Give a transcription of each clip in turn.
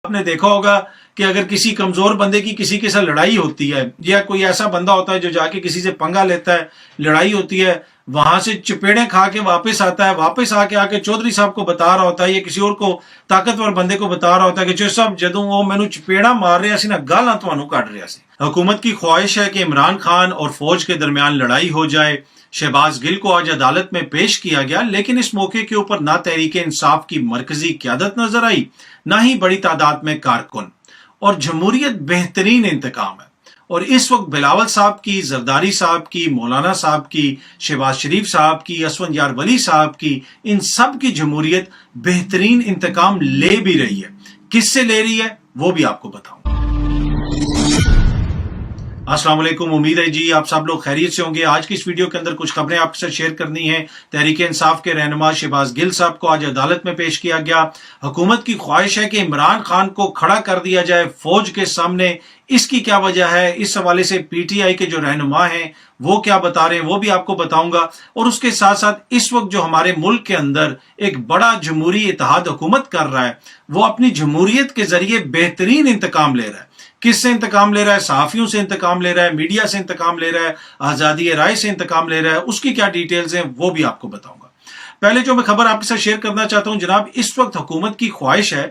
آپ نے دیکھا ہوگا کہ اگر کسی کمزور بندے کی کسی کے ساتھ لڑائی ہوتی ہے یا کوئی ایسا بندہ ہوتا ہے جو جا کے کسی سے پنگا لیتا ہے، لڑائی ہوتی ہے، وہاں سے چپیڑیں کھا کے واپس آتا ہے، واپس آ کے چودھری صاحب کو بتا رہا ہوتا ہے یا کسی اور کو طاقتور بندے کو بتا رہا ہوتا ہے کہ چودھری صاحب جدوں وہ مینوں چپیڑا مار رہا سی نا گالاں تانوں کڈ رہا سی۔ حکومت کی خواہش ہے کہ عمران خان اور فوج کے درمیان لڑائی ہو جائے۔ شہباز گل کو آج عدالت میں پیش کیا گیا، لیکن اس موقع کے اوپر نہ تحریک انصاف کی مرکزی قیادت نظر آئی، نہ ہی بڑی تعداد میں کارکن، اور جمہوریت بہترین انتقام ہے۔ اور اس وقت بلاول صاحب کی، زرداری صاحب کی، مولانا صاحب کی، شہباز شریف صاحب کی، اسفندیار ولی صاحب کی، ان سب کی جمہوریت بہترین انتقام لے بھی رہی ہے۔ کس سے لے رہی ہے وہ بھی آپ کو بتاؤں۔ السلام علیکم، امید ہے جی آپ سب لوگ خیریت سے ہوں گے۔ آج کی اس ویڈیو کے اندر کچھ خبریں آپ کے ساتھ شیئر کرنی ہیں۔ تحریک انصاف کے رہنما شہباز گل صاحب کو آج عدالت میں پیش کیا گیا۔ حکومت کی خواہش ہے کہ عمران خان کو کھڑا کر دیا جائے فوج کے سامنے۔ اس کی کیا وجہ ہے، اس حوالے سے پی ٹی آئی کے جو رہنما ہیں وہ کیا بتا رہے ہیں وہ بھی آپ کو بتاؤں گا۔ اور اس کے ساتھ ساتھ اس وقت جو ہمارے ملک کے اندر ایک بڑا جمہوری اتحاد حکومت کر رہا ہے، وہ اپنی جمہوریت کے ذریعے بہترین انتقام لے رہا ہے۔ کس سے انتقام لے رہا ہے؟ صحافیوں سے انتقام لے رہا ہے، میڈیا سے انتقام لے رہا ہے، آزادی رائے سے انتقام لے رہا ہے۔ اس کی کیا ڈیٹیلز ہیں وہ بھی آپ کو بتاؤں گا۔ پہلے جو میں خبر آپ کے ساتھ شیئر کرنا چاہتا ہوں جناب، اس وقت حکومت کی خواہش ہے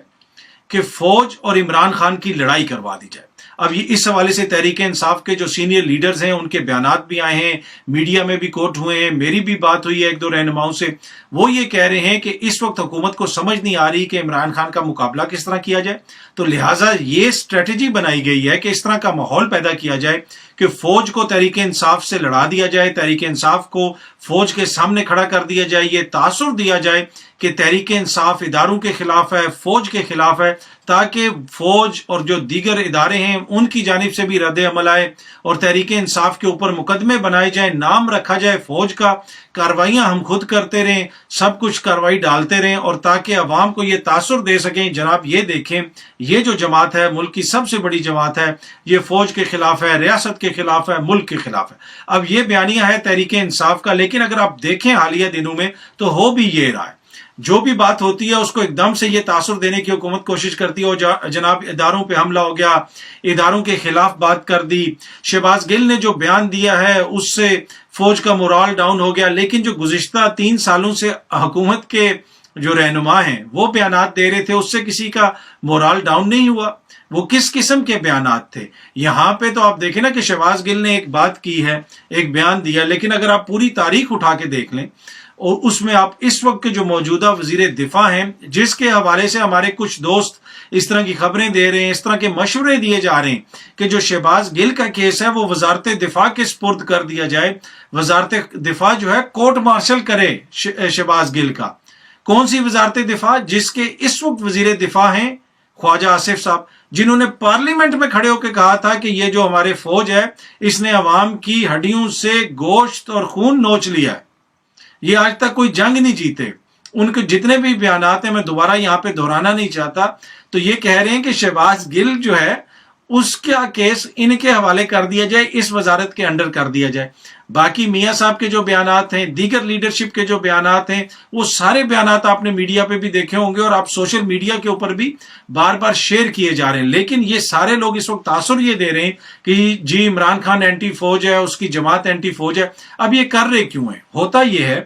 کہ فوج اور عمران خان کی لڑائی کروا دی جائے۔ اب یہ اس حوالے سے تحریک انصاف کے جو سینئر لیڈرز ہیں ان کے بیانات بھی آئے ہیں، میڈیا میں بھی کوٹ ہوئے ہیں، میری بھی بات ہوئی ہے ایک دو رہنماؤں سے۔ وہ یہ کہہ رہے ہیں کہ اس وقت حکومت کو سمجھ نہیں آ رہی کہ عمران خان کا مقابلہ کس طرح کیا جائے، تو لہٰذا یہ اسٹریٹجی بنائی گئی ہے کہ اس طرح کا ماحول پیدا کیا جائے کہ فوج کو تحریک انصاف سے لڑا دیا جائے، تحریک انصاف کو فوج کے سامنے کھڑا کر دیا جائے، یہ تاثر دیا جائے کہ تحریک انصاف اداروں کے خلاف ہے، فوج کے خلاف ہے، تاکہ فوج اور جو دیگر ادارے ہیں ان کی جانب سے بھی رد عمل آئے اور تحریک انصاف کے اوپر مقدمے بنائے جائیں، نام رکھا جائے فوج کا، کاروائیاں ہم خود کرتے رہیں، سب کچھ کاروائی ڈالتے رہیں، اور تاکہ عوام کو یہ تاثر دے سکیں جناب یہ دیکھیں یہ جو جماعت ہے، ملک کی سب سے بڑی جماعت ہے، یہ فوج کے خلاف ہے، ریاست کے خلاف ہے، ملک کے خلاف ہے۔ اب یہ بیانیہ ہے تحریک انصاف کا، لیکن اگر آپ دیکھیں حالیہ دنوں میں تو ہو بھی یہ رہا ہے۔ جو بھی بات ہوتی ہے اس کو ایک دم سے یہ تاثر دینے کی حکومت کوشش کرتی ہے، جناب اداروں پہ حملہ ہو گیا، اداروں کے خلاف بات کر دی۔ شہباز گل نے جو بیان دیا ہے اس سے فوج کا مورال ڈاؤن ہو گیا، لیکن جو گزشتہ 3 سالوں سے حکومت کے جو رہنما ہیں وہ بیانات دے رہے تھے اس سے کسی کا مورال ڈاؤن نہیں ہوا۔ وہ کس قسم کے بیانات تھے؟ یہاں پہ تو آپ دیکھیں نا کہ شہباز گل نے ایک بات کی ہے، ایک بیان دیا، لیکن اگر آپ پوری تاریخ اٹھا کے دیکھ لیں اور اس میں آپ اس وقت کے جو موجودہ وزیر دفاع ہیں جس کے حوالے سے ہمارے کچھ دوست اس طرح کی خبریں دے رہے ہیں، اس طرح کے مشورے دیے جا رہے ہیں کہ جو شہباز گل کا کیس ہے وہ وزارت دفاع کے سپرد کر دیا جائے، وزارت دفاع جو ہے کورٹ مارشل کرے شہباز گل کا۔ کون سی وزارت دفاع؟ جس کے اس وقت وزیر دفاع ہیں خواجہ آصف صاحب، جنہوں نے پارلیمنٹ میں کھڑے ہو کے کہا تھا کہ یہ جو ہمارے فوج ہے اس نے عوام کی ہڈیوں سے گوشت اور خون نوچ لیا ہے، یہ آج تک کوئی جنگ نہیں جیتے۔ ان کے جتنے بھی بیانات ہیں میں دوبارہ یہاں پہ دہرانا نہیں چاہتا، تو یہ کہہ رہے ہیں کہ شہباز گل جو ہے اس کا کیس ان کے حوالے کر دیا جائے، اس وزارت کے انڈر کر دیا جائے۔ باقی میاں صاحب کے جو بیانات ہیں، دیگر لیڈرشپ کے جو بیانات ہیں، وہ سارے بیانات آپ نے میڈیا پہ بھی دیکھے ہوں گے اور آپ سوشل میڈیا کے اوپر بھی بار بار شیئر کیے جا رہے ہیں۔ لیکن یہ سارے لوگ اس وقت تاثر یہ دے رہے ہیں کہ جی عمران خان اینٹی فوج ہے، اس کی جماعت اینٹی فوج ہے۔ اب یہ کر رہے کیوں ہیں؟ ہوتا یہ ہے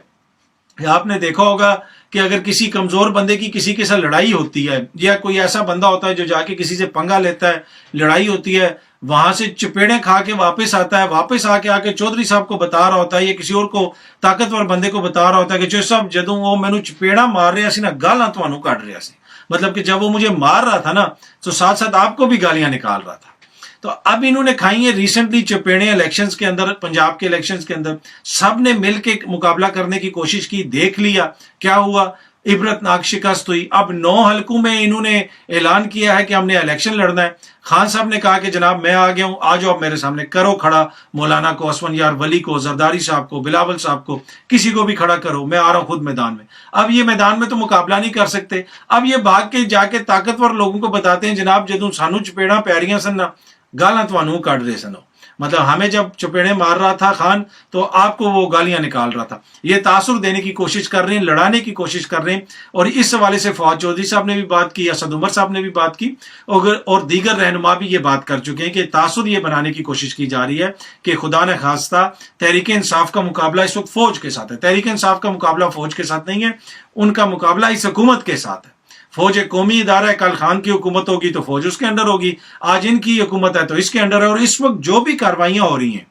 کہ آپ نے دیکھا ہوگا کہ اگر کسی کمزور بندے کی کسی کے ساتھ لڑائی ہوتی ہے یا کوئی ایسا بندہ ہوتا ہے جو جا کے کسی سے پنگا لیتا ہے، لڑائی ہوتی ہے، وہاں سے چپیڑیں کھا کے واپس آتا ہے، واپس آ کے چودھری صاحب کو بتا رہا ہوتا ہے یا کسی اور کو طاقتور بندے کو بتا رہا ہوتا ہے کہ چودھری صاحب جدوں وہ مینوں چپیڑا مار رہا سی نا گالاں تانوں کڈ رہا سی، مطلب کہ جب وہ مجھے مار رہا تھا نا تو ساتھ ساتھ آپ کو بھی گالیاں نکال رہا تھا۔ تو اب انہوں نے کھائی ہیں ریسنٹلی چپیڑیں الیکشنز کے اندر، پنجاب کے الیکشنز کے اندر سب نے مل کے مقابلہ کرنے کی کوشش کی، دیکھ لیا کیا ہوا، عبرت ناک شکست ہوئی۔ اب 9 حلقوں میں انہوں نے اعلان کیا ہے کہ ہم نے الیکشن لڑنا ہے۔ خان صاحب نے کہا کہ جناب میں آ گیا ہوں، آ جاؤ میرے سامنے، کرو کھڑا مولانا کو، اسفندیار ولی کو، زرداری صاحب کو، بلاول صاحب کو، کسی کو بھی کھڑا کرو، میں آ رہا ہوں خود میدان میں۔ اب یہ میدان میں تو مقابلہ نہیں کر سکتے، اب یہ بھاگ کے جا کے طاقتور لوگوں کو بتاتے ہیں جناب جدوں سانو چپیڑاں پی رہیاں سن نا گالاں تانوں کڈ رہے سن۔ मतलब हमें जब चपेड़े मार रहा था खान तो आपको वो गालियां निकाल रहा था। ये तासुर देने की कोशिश कर रहे हैं, लड़ाने की कोशिश कर रहे हैं। और इस हवाले से फवाद चौधरी साहब ने भी बात की, असद उमर साहब ने भी बात की, और दीगर रहनुमा भी ये बात कर चुके हैं कि तासुर ये बनाने की कोशिश की जा रही है कि खुदा न खास्ता तहरीक इंसाफ का मुकाबला इस वक्त फौज के साथ है। तहरीक इंसाफ का मुकाबला फौज के साथ नहीं है, उनका मुकाबला इस हुकूमत के साथ है। फौज एक कौमी इदारा है, कल खान की हुकूमत होगी तो फौज उसके अंडर होगी, आज इनकी हुकूमत है तो इसके अंडर है। और इस वक्त जो भी कार्रवाइयां हो रही हैं,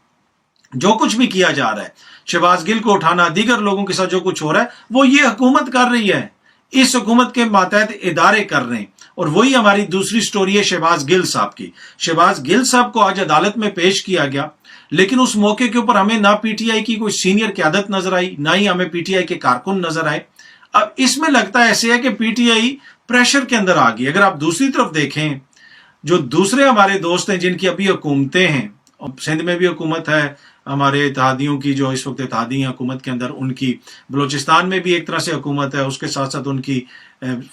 जो कुछ भी किया जा रहा है, शहबाज गिल को उठाना, दीगर लोगों के साथ जो कुछ हो रहा है, वो ये हुकूमत कर रही है, इस हुकूमत के मातहत इदारे कर रहे हैं। और वही हमारी दूसरी स्टोरी है शहबाज गिल साहब की। शहबाज गिल साहब को आज अदालत में पेश किया गया, लेकिन उस मौके के ऊपर हमें ना पीटीआई की कोई सीनियर क़यादत नजर आई, ना ही हमें पीटीआई के कारकुन नजर आए। अब इसमें लगता है ऐसे है कि पीटीआई प्रेशर के अंदर आ गई। अगर आप दूसरी तरफ देखें, जो दूसरे हमारे दोस्त हैं जिनकी अभी हुकूमतें हैं, सिंध में भी हुकूमत है हमारे इत्तेहादियों की, जो इस वक्त इत्तेहादी हुकूमत के अंदर, उनकी बलूचिस्तान में भी एक तरह से हुकूमत है, उसके साथ साथ उनकी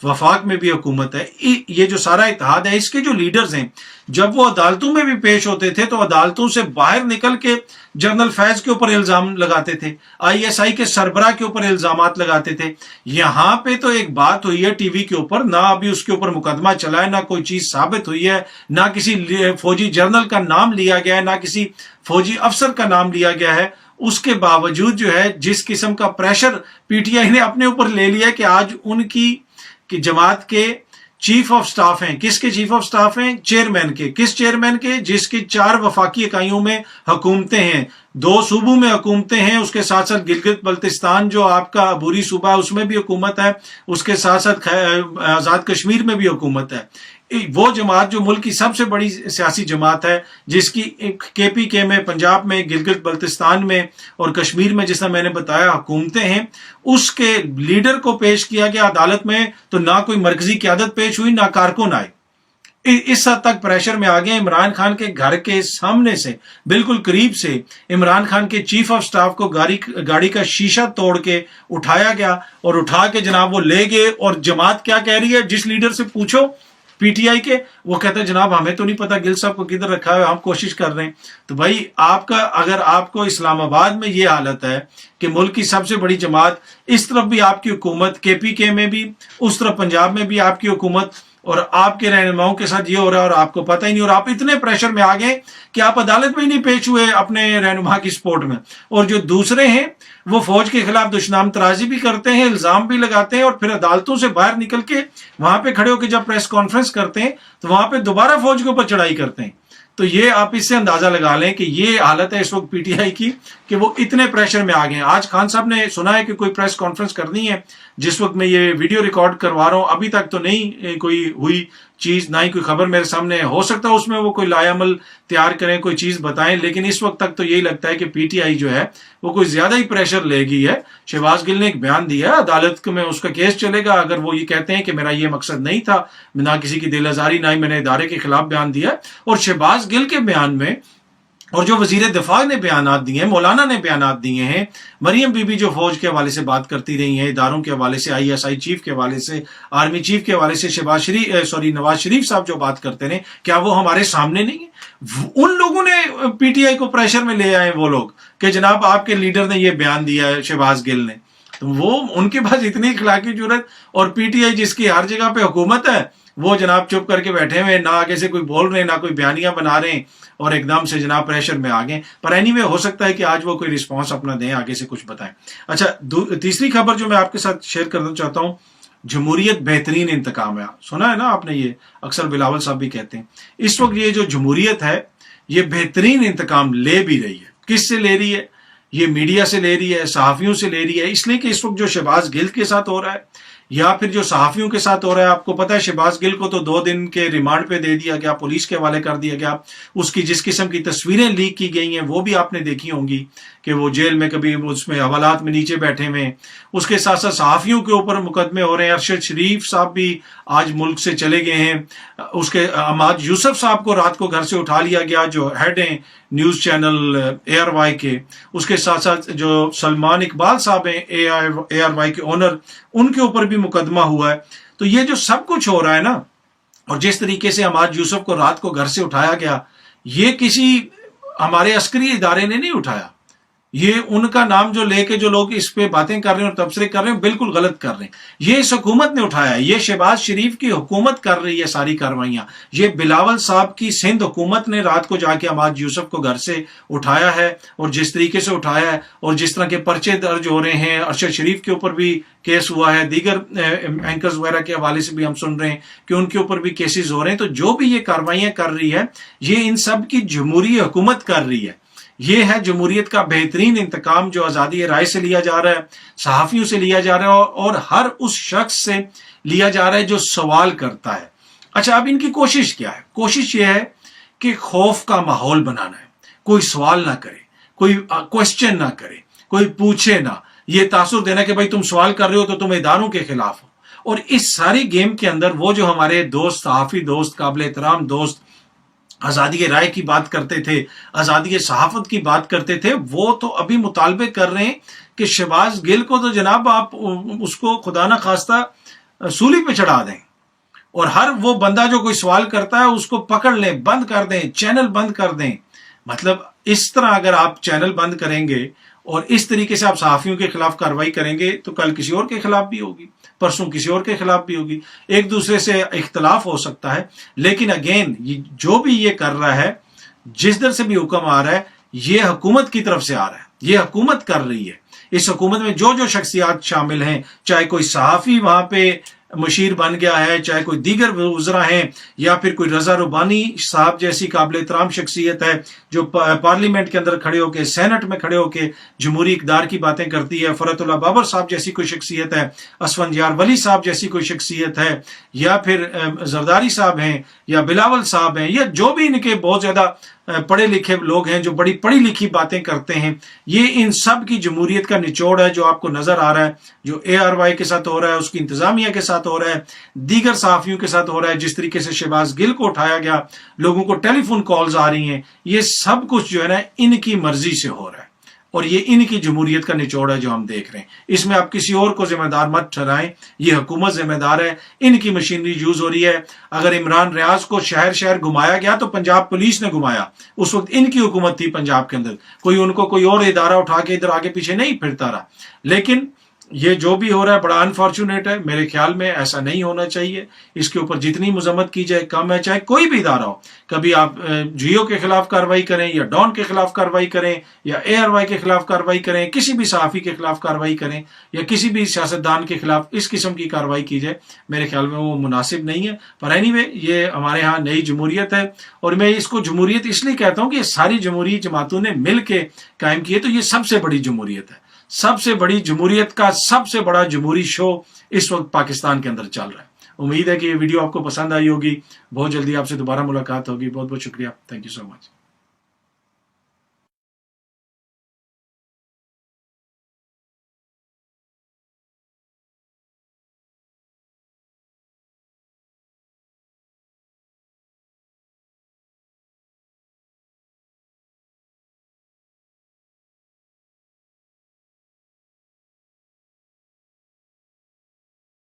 वफाक में भी हुकूमत है। ये जो सारा इत्तेहाद है, इसके जो लीडर्स हैं, जब वो अदालतों में भी पेश होते थे तो अदालतों से बाहर निकल के जनरल फैज के ऊपर इल्जाम लगाते थे, आईएसआई के सरबराह के ऊपर इल्जामात लगाते थे। यहां पे तो एक बात हुई है टीवी के ऊपर, ना अभी उसके ऊपर मुकदमा चला है, ना कोई चीज साबित हुई है, ना किसी फौजी जनरल का नाम लिया गया है, ना किसी फौजी अफसर का नाम लिया गया है। उसके बावजूद जो है, जिस किस्म का प्रेशर पीटीआई ने अपने ऊपर ले लिया कि आज उनकी जमात के चीफ ऑफ स्टाफ हैं, किसके चीफ ऑफ स्टाफ हैं? चेयरमैन के। किस चेयरमैन के? जिसकी 4 वफाकी इकाइयों में हुकूमतें हैं, 2 सूबों में हुकूमतें हैं, उसके साथ साथ गिलगित बल्तिस्तान जो आपका अबूरी सूबा है उसमें भी हुकूमत है, उसके साथ साथ आजाद कश्मीर में भी हुकूमत है। वो जमात जो मुल्क की सबसे बड़ी सियासी जमात है, जिसकी केपीके में, पंजाब में, गिलगित बल्तिस्तान में और कश्मीर में, जिसमें मैंने बताया हुकूमतें हैं, उसके लीडर को पेश किया गया अदालत में, तो ना कोई मरकजी क़यादत पेश हुई, ना कारकुन आए। इस हद तक प्रेशर में आ गए। इमरान खान के घर के सामने से, बिल्कुल करीब से, इमरान खान के चीफ ऑफ स्टाफ को गाड़ी का शीशा तोड़ के उठाया गया और उठा के जनाब वो ले गए। और जमात क्या कह रही है? जिस लीडर से पूछो पीटीआई के, वो कहता है जनाब हमें तो नहीं पता गिल साहब को किधर रखा है, हम कोशिश कर रहे हैं। तो भाई आपका, अगर आपको इस्लामाबाद में ये हालत है कि मुल्क की सबसे बड़ी जमात, इस तरफ भी आपकी हुकूमत, केपीके में भी, उस तरफ पंजाब में भी आपकी हुकूमत, और आपके रहनुमाओं के साथ ये हो रहा है और आपको पता ही नहीं, और आप इतने प्रेशर में आ गए कि आप अदालत में ही नहीं पेश हुए अपने रहनुमा की सपोर्ट में। और जो दूसरे हैं वो फौज के खिलाफ दुश्मन तराजी भी करते हैं, इल्जाम भी लगाते हैं, और फिर अदालतों से बाहर निकल के वहां पे खड़े होकर जब प्रेस कॉन्फ्रेंस करते हैं तो वहां पे दोबारा फौज के ऊपर चढ़ाई करते हैं। तो ये आप इससे अंदाजा लगा लें कि ये हालत है इस वक्त पीटीआई की, कि वो इतने प्रेशर में आ गए हैं। आज खान साहब ने सुना है कि कोई प्रेस कॉन्फ्रेंस करनी है, जिस वक्त मैं ये वीडियो रिकॉर्ड करवा रहा हूं, अभी तक तो नहीं कोई हुई चीज, ना ही कोई खबर मेरे सामने। हो सकता है उसमें वो कोई लायामल तैयार करें, कोई चीज बताएं, लेकिन इस वक्त तक तो यही लगता है कि पीटीआई जो है वो कोई ज्यादा ही प्रेशर लेगी है। शहबाज गिल ने एक बयान दिया है, अदालत में उसका केस चलेगा। अगर वो ये कहते हैं कि मेरा ये मकसद नहीं था, ना किसी की दिल आजारी, ना ही मैंने इदारे के खिलाफ बयान दिया। और शहबाज गिल के बयान में, और जो वजीर दिफा ने बयानात दिए हैं, मौलाना ने बयानात दिए हैं, मरियम बीबी जो फौज के हवाले से बात करती रही हैं, इदारों के हवाले से, आईएसआई चीफ के हवाले से, आर्मी चीफ के हवाले से, नवाज शरीफ साहब जो बात करते रहे, क्या वो हमारे सामने नहीं है? उन लोगों ने पीटीआई को प्रेशर में ले आए वो लोग कि जनाब आपके लीडर ने ये बयान दिया है, शहबाज गिल ने। तो वो उनके पास इतनी इखलाकी जुर्रत, और पीटीआई जिसकी हर जगह पे हुकूमत है, वो जनाब चुप करके बैठे हुए, ना आगे से कोई बोल रहे, ना कोई बयानियां बना रहे, और एकदम से जनाब प्रेशर में आ गए। पर एनीवे हो सकता है कि आज वो कोई रिस्पांस अपना दें, आगे से कुछ बताएं। अच्छा, तीसरी खबर जो मैं आपके साथ शेयर करना चाहता हूं, जमहूरियत बेहतरीन इंतकाम है। सुना है ना आपने, ये अक्सर बिलावल साहब भी कहते हैं। इस वक्त ये जो जमहूरियत है, ये बेहतरीन इंतकाम ले भी रही है। किससे ले रही है? ये मीडिया से ले रही है, सहाफियों से ले रही है। इसलिए कि इस वक्त जो शहबाज गिल के साथ हो रहा है, या फिर जो सहाफियों के साथ हो रहा है, आपको पता है शहबाज गिल को तो 2 दिन के रिमांड पे दे दिया गया, पुलिस के हवाले कर दिया गया। उसकी जिस किस्म की तस्वीरें लीक की गई हैं वो भी आपने देखी होंगी, कि वो जेल में कभी उसमें हवालात में नीचे बैठे हुए। उसके साथ साथ सहाफियों के ऊपर मुकदमे हो रहे हैं। अरशद शरीफ साहब भी आज मुल्क से चले गए हैं। उसके अहमद यूसुफ साहब को रात को घर से उठा लिया गया, जो हेड हैं न्यूज चैनल ARY के। उसके साथ साथ जो सलमान इकबाल साहब हैं ARY के ओनर, उनके ऊपर भी मुकदमा हुआ है। तो ये जो सब कुछ हो रहा है ना, और जिस तरीके से अहमद यूसुफ को रात को घर से उठाया गया, ये किसी हमारे अस्करी इदारे ने नहीं उठाया। ये उनका नाम जो लेके जो लोग इस पे बातें कर रहे हैं और तबसरे कर रहे हैं बिल्कुल गलत कर रहे हैं। ये इस हुकूमत ने उठाया, ये शहबाज शरीफ की हुकूमत कर रही है सारी कार्रवाइयां। ये बिलावल साहब की सिंध हुकूमत ने रात को जाके अमाद यूसुफ को घर से उठाया है, और जिस तरीके से उठाया है और जिस तरह के पर्चे दर्ज हो रहे हैं, अरशद शरीफ के ऊपर भी केस हुआ है, दीगर एंकर्स वगैरह के हवाले से भी हम सुन रहे हैं कि उनके ऊपर भी केसेस हो रहे हैं। तो जो भी ये कार्रवाइयां कर रही है, ये इन सब की जमहूरी हुकूमत कर रही है। ये है जमहूरियत का बेहतरीन इंतकाम जो आज़ादी राय से लिया जा रहा है, सहाफ़ियों से लिया जा रहा है, और हर उस शख्स से लिया जा रहा है जो सवाल करता है। अच्छा, अब इनकी कोशिश क्या है? कोशिश ये है कि खौफ का माहौल बनाना है, कोई सवाल ना करे, कोई क्वेश्चन ना करे, कोई पूछे ना, ये तासुर देना कि भाई तुम सवाल कर रहे हो तो तुम इदारों के खिलाफ हो। और इस सारी गेम के अंदर वो जो हमारे दोस्त, सहाफ़ी दोस्त, काबिल एहतराम दोस्त आज़ादी राय की बात करते थे, आज़ादी सहाफ़त की बात करते थे, वो तो अभी मुतालबे कर रहे हैं कि शहबाज गिल को तो जनाब आप उसको खुदा ना खास्ता सूली पे चढ़ा दें, और हर वो बंदा जो कोई सवाल करता है उसको पकड़ लें, बंद कर दें, चैनल बंद कर दें। मतलब इस तरह अगर आप चैनल बंद करेंगे और इस तरीके से आप सहाफ़ियों के खिलाफ कार्रवाई करेंगे तो कल किसी और के खिलाफ भी होगी, परसों किसी और के खिलाफ भी होगी, एक दूसरे से इख्तलाफ हो सकता है। लेकिन अगेन जो भी ये कर रहा है, जिस दर से भी हुक्म आ रहा है, ये हुकूमत की तरफ से आ रहा है, ये हुकूमत कर रही है। इस हुकूमत में जो जो शख्सियात शामिल हैं, चाहे कोई सहाफ़ी वहां पे मशीर बन गया है, चाहे कोई दीगर वज़रा हैं, या फिर कोई रजा रुबानी साहब जैसी काबिल एहतराम शख्सियत है जो पार्लियामेंट के अंदर खड़े होकर, सेनेट में खड़े होकर जमहूरी इक़्तिदार की बातें करती है, फरतुल्लाह बाबर साहब जैसी कोई शख्सियत है, असफंदियार वली साहब जैसी कोई शख्सियत है, या फिर जरदारी साहब हैं, या बिलावल साहब हैं, या जो भी इनके बहुत ज़्यादा पढ़े लिखे लोग हैं जो बड़ी पढ़ी लिखी बातें करते हैं, ये इन सब की जमहूरियत का निचोड़ है जो आपको नजर आ रहा है, जो ARY के साथ हो रहा है, उसकी इंतजामिया के साथ हो रहा है, दीगर सहाफ़ियों के साथ हो रहा है। जिस तरीके से शहबाज गिल को उठाया गया, लोगों को टेलीफोन कॉल्स आ रही हैं, ये सब कुछ जो है ना इनकी मर्जी से हो रहा है, और ये इनकी जमहूरियत का निचोड़ है जो हम देख रहे हैं। इसमें आप किसी और को जिम्मेदार मत ठहराएं, ये हुकूमत जिम्मेदार है, इनकी मशीनरी यूज हो रही है। अगर इमरान रियाज को शहर शहर घुमाया गया तो पंजाब पुलिस ने घुमाया, उस वक्त इनकी हुकूमत थी पंजाब के अंदर, कोई उनको कोई और इदारा उठा के इधर आगे पीछे नहीं फिरता रहा। लेकिन ये जो भी हो रहा है बड़ा अनफॉर्चुनेट है, मेरे ख्याल में ऐसा नहीं होना चाहिए। इसके ऊपर जितनी मजम्मत की जाए कम है, चाहे कोई भी इदारा हो। कभी आप जियो के खिलाफ कार्रवाई करें, या डॉन के खिलाफ कार्रवाई करें, या ARY के खिलाफ कार्रवाई करें, किसी भी सहाफ़ी के खिलाफ कार्रवाई करें, या किसी भी सियासतदान के खिलाफ इस किस्म की कार्रवाई की जाए, मेरे ख्याल में वो मुनासिब नहीं है। पर एनीवे, ये हमारे यहाँ नई जमहूरियत है, और मैं इसको जमहूरियत इसलिए कहता हूँ कि ये सारी जमहूरी जमातों ने मिल के कायम की है, तो ये सबसे बड़ी जमहूरियत है। सबसे बड़ी जमहूरियत का सबसे बड़ा जमहूरी शो इस वक्त पाकिस्तान के अंदर चल रहा है। उम्मीद है कि ये वीडियो आपको पसंद आई होगी। बहुत जल्दी आपसे दोबारा मुलाकात होगी। बहुत बहुत शुक्रिया। Thank you so much.